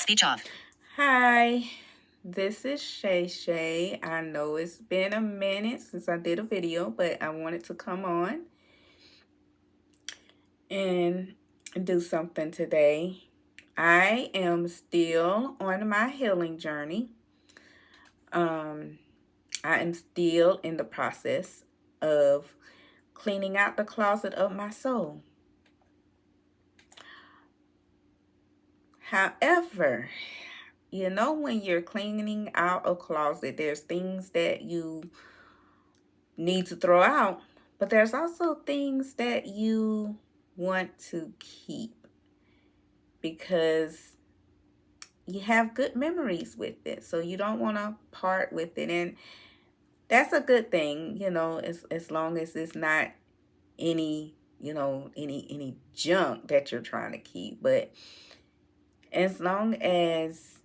Speech off. Hi, this is Shay Shay. I know it's been a minute since I did a video, but I wanted to come on and do something today. I am still on my healing journey. Um, I am still in the process of cleaning out the closet of my soul. However, you know, when you're cleaning out a closet, there's things that you need to throw out, but there's also things that you want to keep because you have good memories with it. So you don't want to part with it. And that's a good thing, you know, as long as it's not any, you know, any junk that you're trying to keep. But as long as,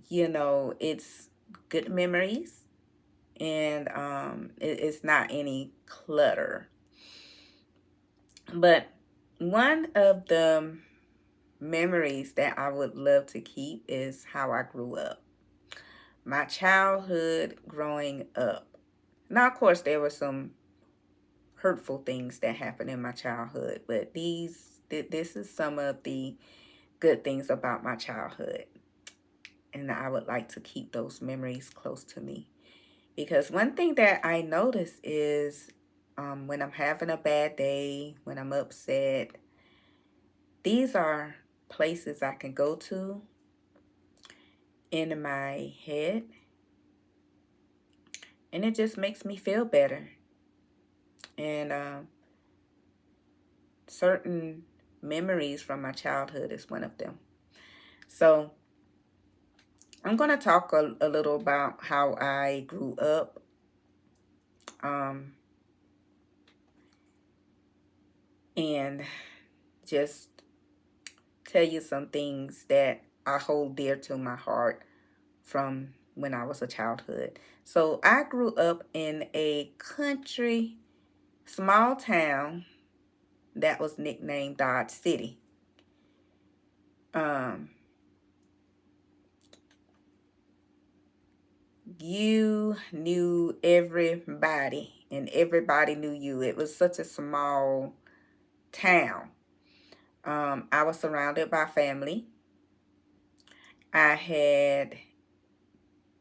you know, it's good memories and it's not any clutter. But one of the memories that I would love to keep is how I grew up. My childhood growing up. Now, of course, there were some hurtful things that happened in my childhood, but this is some of the good things about my childhood. And I would like to keep those memories close to me. Because one thing that I notice is when I'm having a bad day, when I'm upset, these are places I can go to in my head, and it just makes me feel better. And certain memories from my childhood is one of them. So I'm going to talk a little about how I grew up. And just tell you some things that I hold dear to my heart from when I was a childhood. So I grew up in a country, small town that was nicknamed Dodge City. You knew everybody and everybody knew you. It was such a small town. I was surrounded by family. I had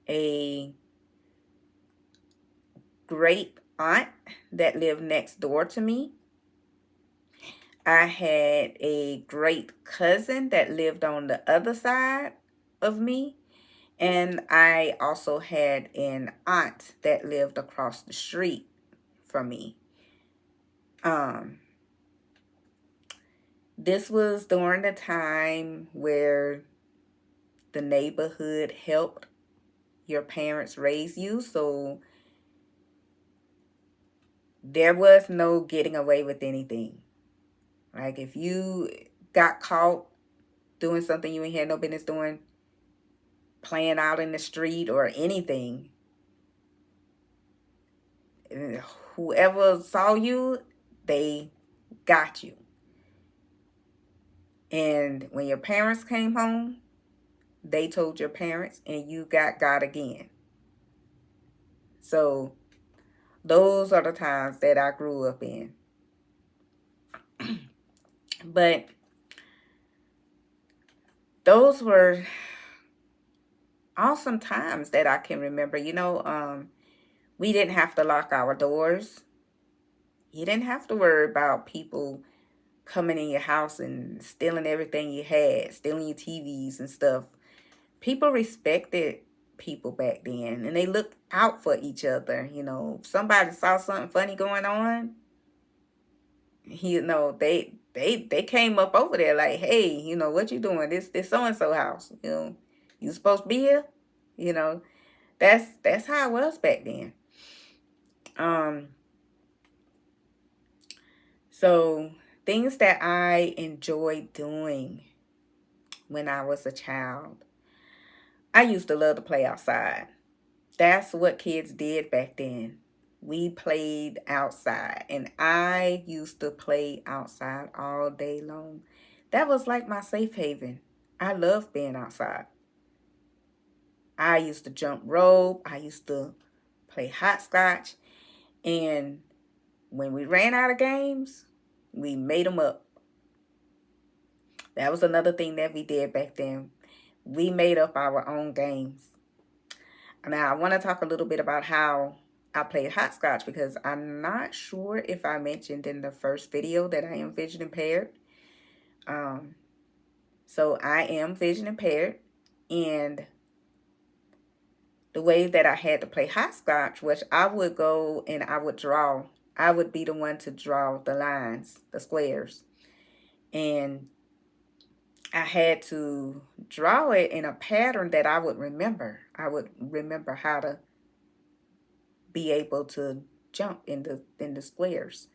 a great aunt that lived next door to me. I had a great cousin that lived on the other side of me. And I also had an aunt that lived across the street from me. This was during the time where the neighborhood helped your parents raise you. So there was no getting away with anything. Like if you got caught doing something you ain't had no business doing, playing out in the street or anything, whoever saw you, they got you. And when your parents came home, they told your parents and you got again. So those are the times that I grew up in. But those were awesome times that I can remember. You know, we didn't have to lock our doors. You didn't have to worry about people coming in your house and stealing everything you had, stealing your TVs and stuff. People respected people back then, and they looked out for each other. You know, if somebody saw something funny going on, you know, they came up over there like, hey, you know, what you doing? This so and so house. You know, you supposed to be here. You know, that's how it was back then. So things that I enjoyed doing when I was a child. I used to love to play outside. That's what kids did back then. We played outside, and I used to play outside all day long. That was like my safe haven. I love being outside. I used to jump rope. I used to play hopscotch. And when we ran out of games, we made them up. That was another thing that we did back then. We made up our own games. Now, I want to talk a little bit about how I played hopscotch because I'm not sure if I mentioned in the first video that I am vision impaired. So I am vision impaired, and the way that I had to play hopscotch was I would go and I would draw. I would be the one to draw the lines, the squares. And I had to draw it in a pattern that I would remember. I would remember how to be able to jump in the squares.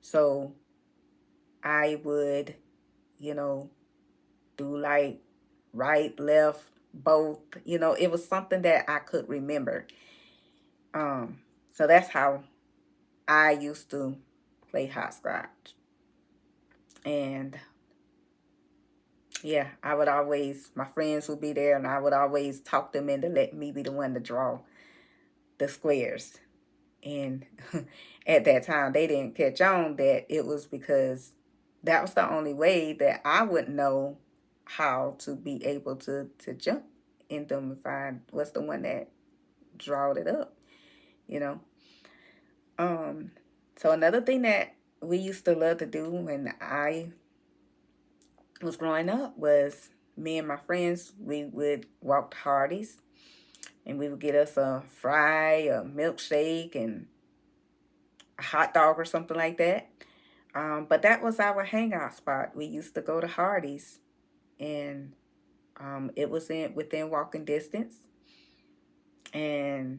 So I would, do like right, left, both. It was something that I could remember. So that's how I used to play hopscotch. And yeah, my friends would be there and I would always talk them into letting me be the one to draw the squares. And at that time, they didn't catch on that it was because that was the only way that I would know how to be able to jump in them if I was the one that drawed it up, you know. So another thing that we used to love to do when I was growing up was me and my friends, we would walk to Hardee's and we would get us a fry, a milkshake, and a hot dog or something like that. But that was our hangout spot. We used to go to Hardee's, and it was within walking distance. And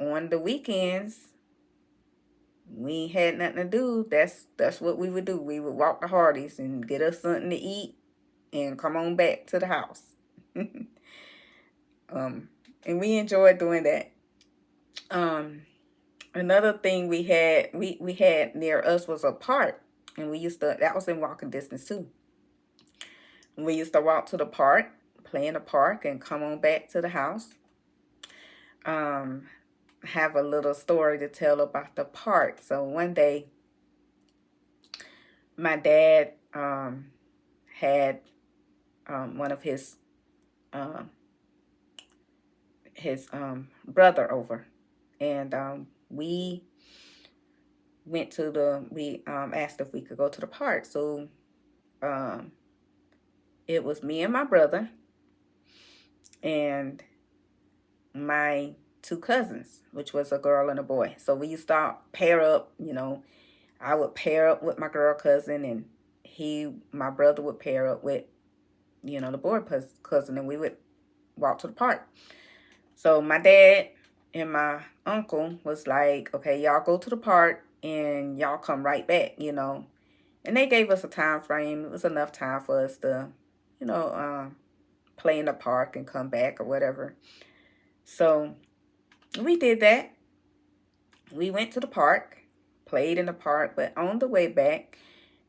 on the weekends, we had nothing to do. That's what we would do. We would walk to Hardee's and get us something to eat and come on back to the house. And we enjoyed doing that. Another thing we had near us was a park, and that was in walking distance too. We used to walk to the park, play in the park, and come on back to the house. Have a little story to tell about the park. So one day, my dad had one of his brother over, and we went to we asked if we could go to the park. So it was me and my brother and my two cousins, which was a girl and a boy. So we used to pair up, I would pair up with my girl cousin, and my brother would pair up with, the boy cousin, and we would walk to the park. So my dad and my uncle was like, okay, y'all go to the park and y'all come right back, And they gave us a time frame. It was enough time for us to, play in the park and come back or whatever. So we did that. We went to the park, played in the park, but on the way back,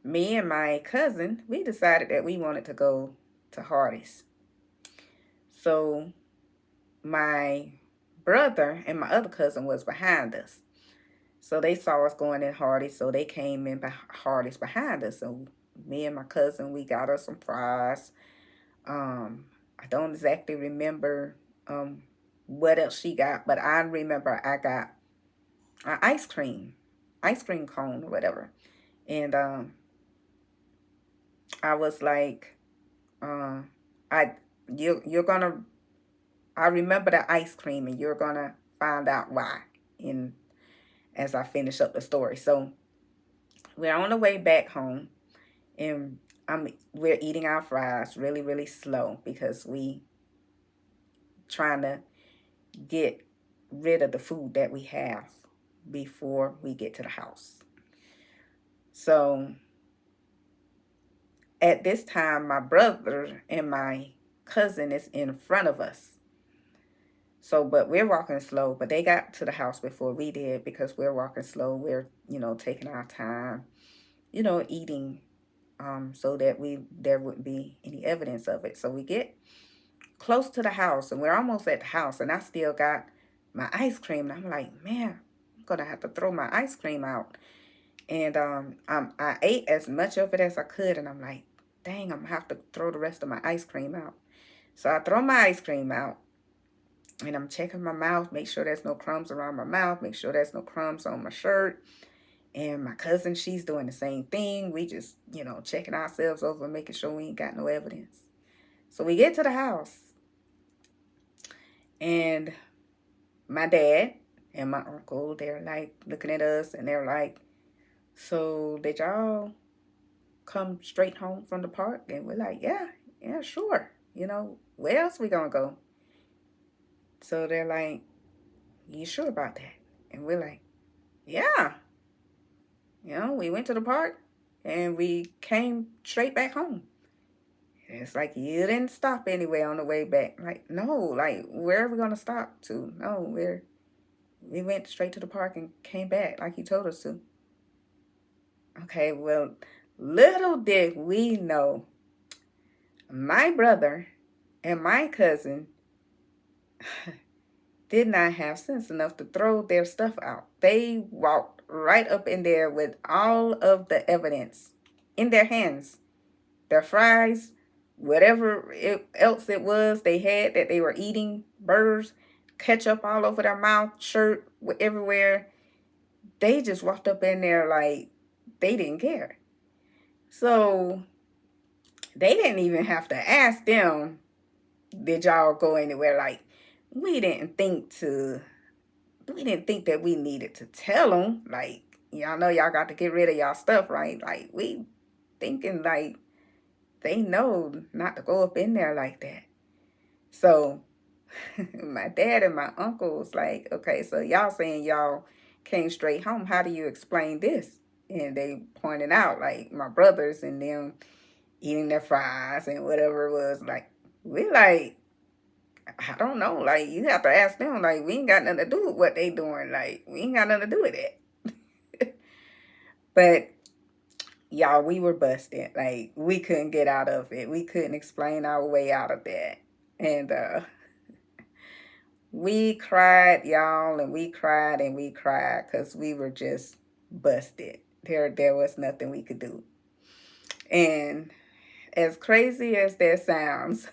me and my cousin, we decided that we wanted to go to Hardee's. So my brother and my other cousin was behind us. So they saw us going in Hardee's, so they came in Hardee's behind us. So me and my cousin, we got us some fries. I don't exactly remember what else she got, but I remember I got an ice cream cone or whatever. And I was like, you're gonna, I remember the ice cream, and you're gonna find out why as I finish up the story. So we're on the way back home, and we're eating our fries really, really slow because we trying to get rid of the food that we have before we get to the house. So at this time, my brother and my cousin is in front of us. So, but we're walking slow, but they got to the house before we did because we're walking slow. We're, taking our time, eating so that there wouldn't be any evidence of it. So we get close to the house, and we're almost at the house, and I still got my ice cream. And I'm like, man, I'm gonna have to throw my ice cream out. And I ate as much of it as I could, and I'm like, dang, I'm gonna have to throw the rest of my ice cream out. So I throw my ice cream out, and I'm checking my mouth, make sure there's no crumbs around my mouth, make sure there's no crumbs on my shirt. And my cousin, she's doing the same thing. We just, checking ourselves over, making sure we ain't got no evidence. So we get to the house, and my dad and my uncle, they're like looking at us, and they're like, so did y'all come straight home from the park? And we're like, yeah, sure. Where else we gonna go? So they're like, you sure about that? And we're like, yeah. We went to the park and we came straight back home. And it's like, you didn't stop anywhere on the way back. Like, no, like, where are we gonna stop to? No, we went straight to the park and came back like you told us to. Okay, well, little did we know, my brother and my cousin did not have sense enough to throw their stuff out. They walked right up in there with all of the evidence in their hands. Their fries, whatever else it was they had that they were eating, burgers, ketchup all over their mouth, shirt, everywhere. They just walked up in there like they didn't care. So they didn't even have to ask them, did y'all go anywhere? Like, we didn't think that we needed to tell them, like, y'all know y'all got to get rid of y'all stuff, right? Like, we thinking like they know not to go up in there like that. So my dad and my uncle was like, okay, so y'all saying y'all came straight home. How do you explain this? And they pointed out, like, my brothers and them eating their fries and whatever it was. Like, we like, I don't know. Like, you have to ask them. Like, we ain't got nothing to do with what they doing. Like, we ain't got nothing to do with that. But, y'all, we were busted. Like, we couldn't get out of it. We couldn't explain our way out of that. And we cried, y'all, and we cried and we cried because we were just busted. There was nothing we could do. And as crazy as that sounds,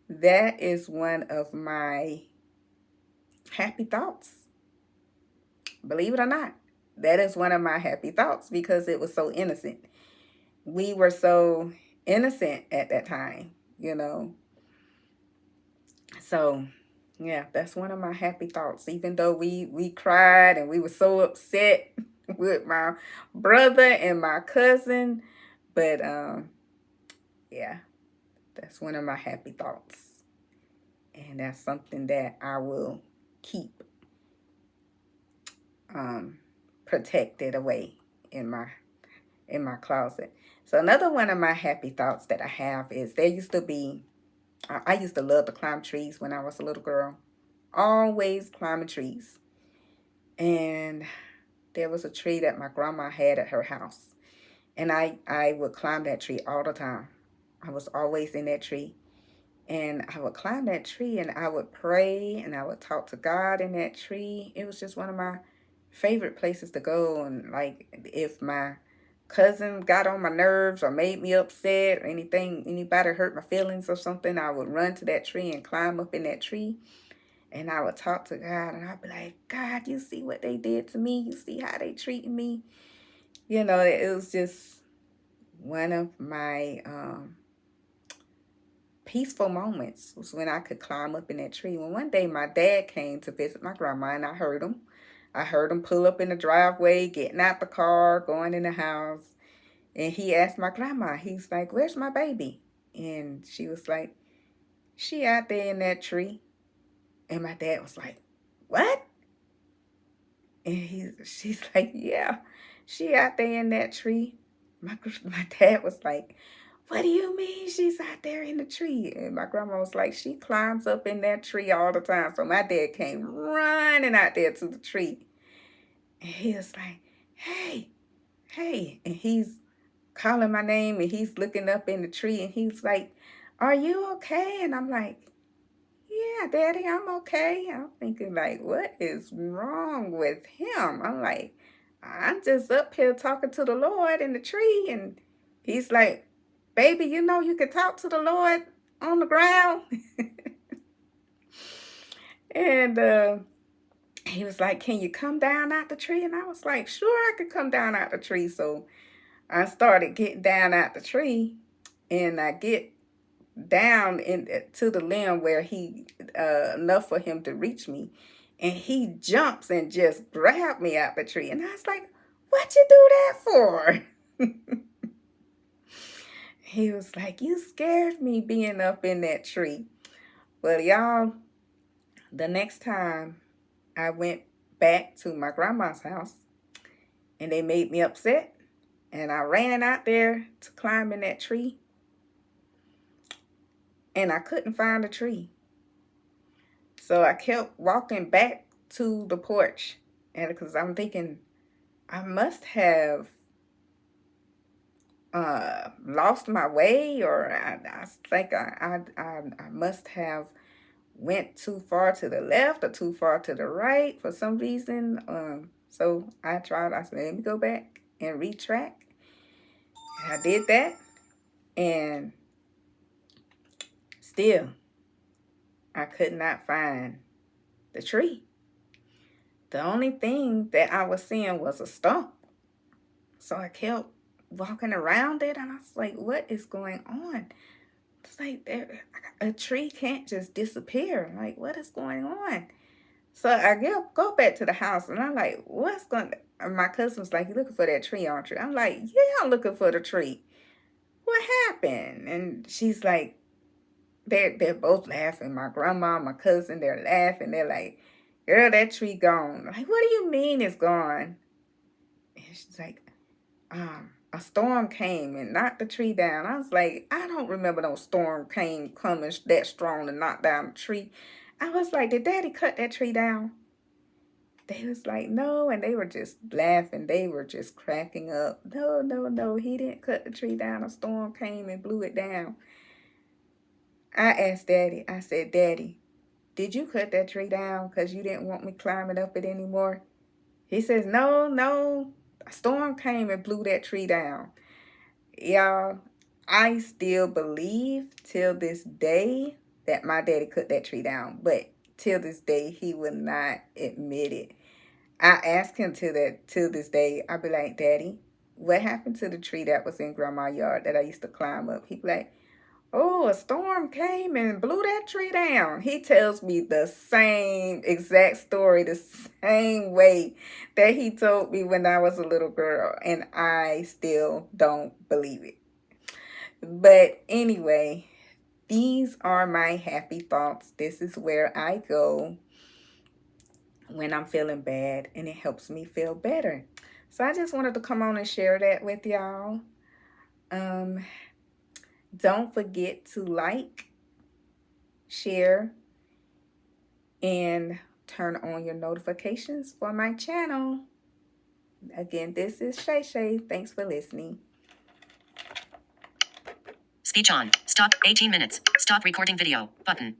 that is one of my happy thoughts. Believe it or not, that is one of my happy thoughts because it was so innocent. We were so innocent at that time, So, yeah, that's one of my happy thoughts. Even though we cried and we were so upset with my brother and my cousin, but yeah, that's one of my happy thoughts. And that's something that I will keep protected away in my closet. So another one of my happy thoughts that I have is there used to be, I used to love to climb trees when I was a little girl. Always climbing trees. And there was a tree that my grandma had at her house. And I would climb that tree all the time. I was always in that tree. And I would climb that tree and I would pray and I would talk to God in that tree. It was just one of my favorite places to go. And like if my cousin got on my nerves or made me upset or anybody hurt my feelings or something, I would run to that tree and climb up in that tree. And I would talk to God and I'd be like, God, you see what they did to me? You see how they treated me? It was just one of my peaceful moments was when I could climb up in that tree. When one day my dad came to visit my grandma and I heard him. I heard him pull up in the driveway, getting out the car, going in the house. And he asked my grandma, he's like, where's my baby? And she was like, she out there in that tree. And my dad was like, what? And she's like, yeah, she out there in that tree. My dad was like, what do you mean she's out there in the tree? And my grandma was like, she climbs up in that tree all the time. So my dad came running out there to the tree. And he was like, hey. And he's calling my name, and he's looking up in the tree, and he's like, "Are you okay?" And I'm like, "Yeah, Daddy, I'm okay." I'm thinking like, what is wrong with him? I'm like, I'm just up here talking to the Lord in the tree, and he's like, "Baby, you know you can talk to the Lord on the ground." And he was like, "Can you come down out the tree?" And I was like, "Sure, I could come down out the tree." So I started getting down out the tree, and I get down to the limb where he enough for him to reach me, and he jumps and just grabbed me out the tree, and I was like, "What you do that for?" He was like, "You scared me being up in that tree." Well, y'all, the next time I went back to my grandma's house, and they made me upset, and I ran out there to climb in that tree, and I couldn't find the tree. So I kept walking back to the porch, and because I'm thinking I must have lost my way, or I think I must have went too far to the left or too far to the right for some reason. So I said, let me go back and retrack. And I did that, and still I could not find the tree. The only thing that I was seeing was a stump. So I kept walking around it, and I was like, what is going on? It's like a tree can't just disappear. Like, what is going on? So I go back to the house, and I'm like, what's going on? My cousin was like, you looking for that tree, aren't you? I'm like, yeah, I'm looking for the tree. What happened? And she's like, they're both laughing. My grandma, my cousin, they're laughing. They're like, girl, that tree gone. I'm like, what do you mean it's gone? And she's like, a storm came and knocked the tree down. I was like, I don't remember no storm coming that strong to knock down the tree. I was like, did Daddy cut that tree down? They was like, no, and they were just laughing. They were just cracking up. No, no, no, he didn't cut the tree down. A storm came and blew it down. I asked Daddy, I said, Daddy, did you cut that tree down because you didn't want me climbing up it anymore? He says, no, no, a storm came and blew that tree down. Y'all, I still believe till this day that my daddy cut that tree down, but till this day he will not admit it. I ask him till this day. I be like, Daddy, what happened to the tree that was in grandma's yard that I used to climb up? He be like, oh, a storm came and blew that tree down. He tells me the same exact story, the same way that he told me when I was a little girl, and I still don't believe it. But anyway, these are my happy thoughts. This is where I go when I'm feeling bad, and it helps me feel better. So I just wanted to come on and share that with y'all. Don't forget to like, share, and turn on your notifications for my channel. Again, this is Shay Shay. Thanks for listening. Speech on. Stop. 18 minutes. Stop recording video. Button.